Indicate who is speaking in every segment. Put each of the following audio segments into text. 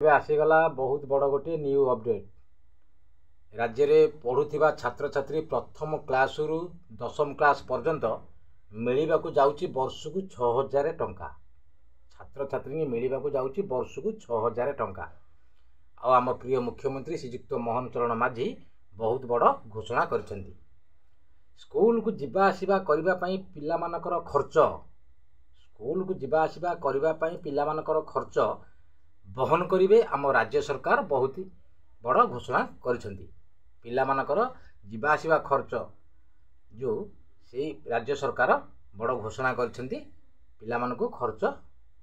Speaker 1: आसीगला बहुत बड़ गोटे न्यू अपडेट। राज्य में पढ़ुवा छात्र छात्री प्रथम क्लास रु दशम क्लास पर्यंत मिलवा जाऊँगी वर्ष को 6000 टंका। छात्र छात्री मिलवा जाऊँगी वर्ष को 6000 टंका। आम प्रिय मुख्यमंत्री श्रीजुक्त मोहन चरण माझी बहुत बड़ घोषणा करिसेंती। स्कूल को जिबा आसिबा करिबा पई पिलामानकर खर्च स्कूल को जिबा आसिबा करिबा पई पिलामानकर खर्च बहन करिवे आम राज्य सरकार बहुत बड़ घोषणा करिसेंती। पिलामानकर जिबा आसिबा खर्च जो से राज्य सरकार बड़ घोषणा करिसेंती। पिलामानकु खर्च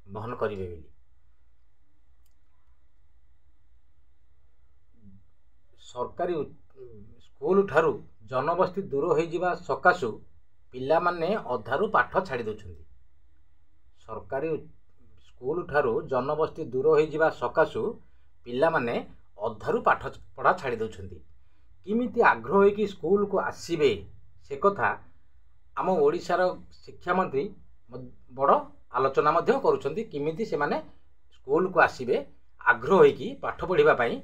Speaker 1: बहन करिवे बेली सरकारी स्कूल ठारू जनबस्ती दूर हो जावा सकाशु पिला माने अधारू पाठ छाड़ी दउछंती। सरकारी स्कूल ठारू जनबस्ती दूर हो जावा सकाशु पिला माने अधारू पाठ पढ़ा छाड़ी दउछंती। किमिति आग्रह होइकि स्कूल को आसीबे से कथा आम ओडिशार शिक्षा मंत्री बड़ आलोचना मध्य करुछंती। किमिति से माने स्कूल को आसीबे आग्रह होइकि पाठ पढ़िबा पई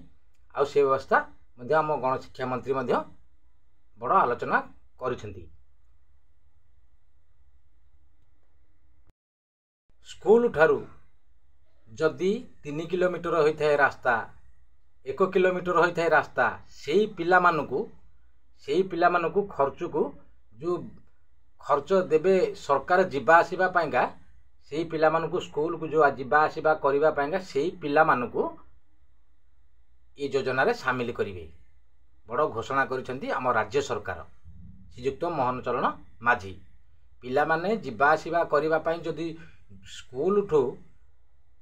Speaker 1: आ से व्यवस्था मध्य आम गण शिक्षा मंत्री मध्य बड़ आलोचना करिसेंती। स्कूल ठारू जदि 3 किलोमीटर होता है रास्ता 1 किलोमीटर होता है रास्ता से पिला मानकु खर्च को जो खर्च देबे सरकार जिबा आसिबा पाएगा से पिला मानकु स्कूल को जो जिबा आसिबा करिबा पाएगा से पिला मानकु ये योजना रे शामिल करिवे बड़ घोषणा करिसेंती आम राज्य सरकार श्रीजुक्त मोहन चरण माझी। पिला माने जिबा आसिबा करिबा पई जदि स्कूल ठू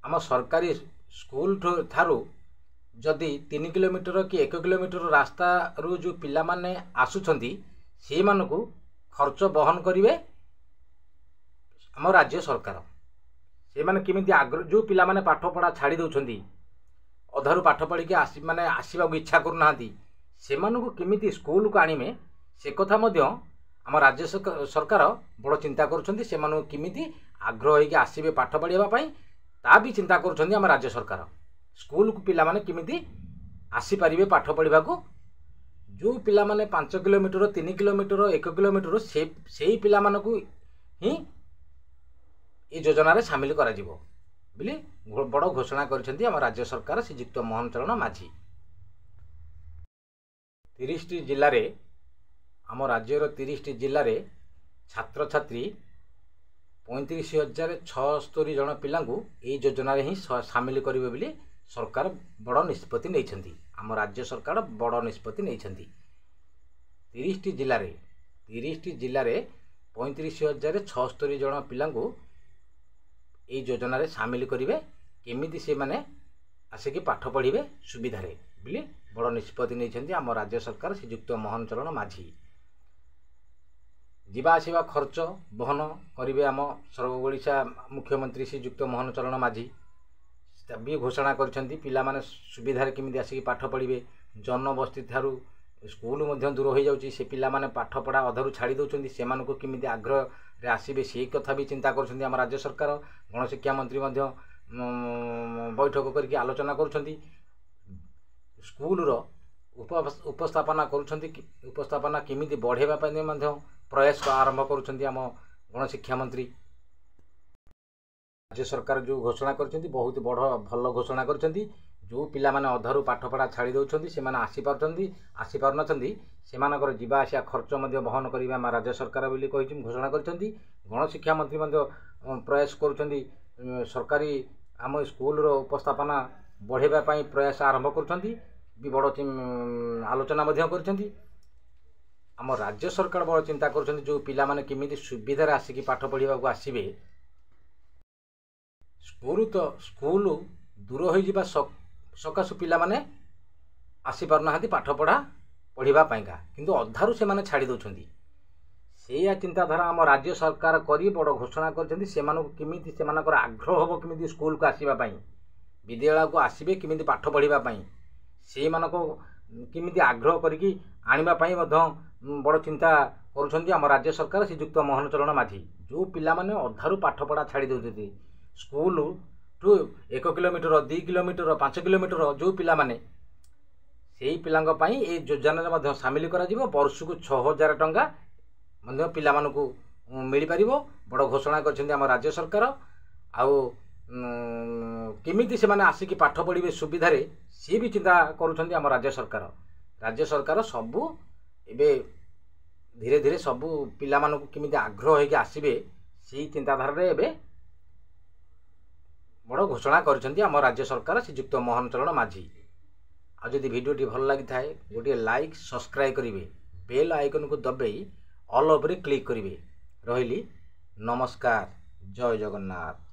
Speaker 1: आम सरकारी स्कूल ठारू जदि 3 किलोमीटर कि 1 किलोमीटर रास्ता रू जो पिला माने आसुछंती से मानकु खर्च बहन करिवे आम राज्य सरकार। से माने किमिति आग्रह जो पिला माने पाठ पढ़ा छाड़ी दउछंती अधारू पाठ पढ़ी के माने आसवा इच्छा करूना से मानकु किमिति स्कूल को आनिमे से कथा मध्य आम राज्य सरकार बड़ चिंता करुछंती। से मानकु किमिति आग्रह होइके आसीबे पाठ पढ़िबा पई ता भी चिंता करुछंती आम राज्य सरकार। स्कूल को पिला माने किमिति आसी परिबे पाठ पढ़िबा को जो पिला माने 5 किलोमीटर 3 किलोमीटर 1 किलोमीटर से पिला मानकु ही ये योजना रे शामिल करा जिवो बिली बड़ घोषणा करिसेंती आम राज्य सरकार श्रीजुक्त मोहन चरण माझी। 30 जिल्ला रे आम राज्यर 30 जिल्ला रे छात्र छात्री 35,076 जन पिलांकु एई योजना रे ही शामिल करिवे बिली सरकार बड़ निष्पत्ति नैछंती। आम राज्य सरकार बड़ निष्पत्ति नैछंती। 30 जिल्ला रे 35,076 जन पिलांकु एई योजना रे शामिल करिवे केमिति से माने आसिकी पाठ पढ़िबे सुविधा रे बिली बड़ निष्पत्ति नैछंती आम राज्य सरकार श्रीजुक्त मोहन चरण माझी। जिबा आसिबा खर्च बहन करिवे आम ओडिशा मुख्यमंत्री श्रीजुक्त मोहन चरण माझी भी घोषणा करिसेंती। पिला माने सुविधा रे किमिति आसिकी पाठ पढ़िबे जनबस्ती थारू स्कूल मध्य दूर हो जाउची से पिला माने पाठ पढ़ा अधारू छाड़ी दउचंती से मानको किमिति आग्रह रे आसीबे से कथा भी चिंता करुछंती आम राज्य सरकार। गण शिक्षा मंत्री मध्य बैठक करके आलोचना करुछंती। स्कूल रो उपस्थापना करुछंती उपस्थापना किमिति बढ़ेबा पई मध्य प्रयास आरंभ करुछंती आम गण शिक्षा मंत्री। राज्य सरकार जो घोषणा करछंती बहुत बड़ भल घोषणा करछंती। जो पिला माने अधारू पाठ पढ़ा छाड़ी दउछंती से माने आसी पारनछंती से मानकर जिबा आसिया खर्च मध्य बहन करिबा मा राज्य सरकार बोली कहि घोषणा करछंती। गण शिक्षा मंत्री मध्य प्रयास करुछंती सरकारी आम स्कूल रो उपस्थापना बढ़ेबा पई प्रयास आरंभ करछंती भी बड़ आलोचना मध्य करछंती। आम राज्य सरकार बड़ चिंता करछंती जो पिला माने किमिति सुविधा रे आसिकी पाठ पढ़िबा को आसीबे। स्कूल दूर हो जावा सकाशु पिला माने आसी पारना पाठ पढ़ा पढ़िबा पाइका किंतु अधारू से माने छाड़ी दउछंती से चिंताधारा आम राज्य सरकार करी बड़ घोषणा करछंती। से मानकु किमिति से मानकर आग्रह होबो किमिति स्कूल को आसीबा पई विद्यालय को आसीबे किमिति पाठ पढ़िबा पई से मानको किमिति आग्रह करिकि आनिबा पई मध्य बड़ चिंता करुछंती आम राज्य सरकार श्रीजुक्त मोहन चरण माझी। जो पिला माने अधारू पाठ पढ़ा छाड़ी दउछंती स्कूल ठू 1 किलोमीटर 2 किलोमीटर 5 किलोमीटर जो पिला माने सेही पिलांग पई ए योजना मध्ये शामिल करा जिवो। वर्ष को 6000 टंका मध्ये पिला मानकू मिल पारिबो। बड़ घोषणा करछन्ती हम राज्य सरकार। आउ केमिति से माने आसिक पाठ पढ़िबे सुविधा रे सी भी चिंता करूछन्ती हम राज्य सरकार। राज्य सरकार सबू एबे धीरे धीरे सबू पिला मानकू केमिति आग्रह होइके आसीबे सेही चिंताधारा रे एबे बड़ घोषणा करछन्ती हम राज्य सरकार श्रीयुक्त मोहन चरण माझी। आ जदि वीडियो टी भल लागि थाए गोटे लाइक सब्सक्राइब करिवे, बेल आइकन को दबाई ऑल ओवर क्लिक करिवे। रहिली नमस्कार, जय जगन्नाथ।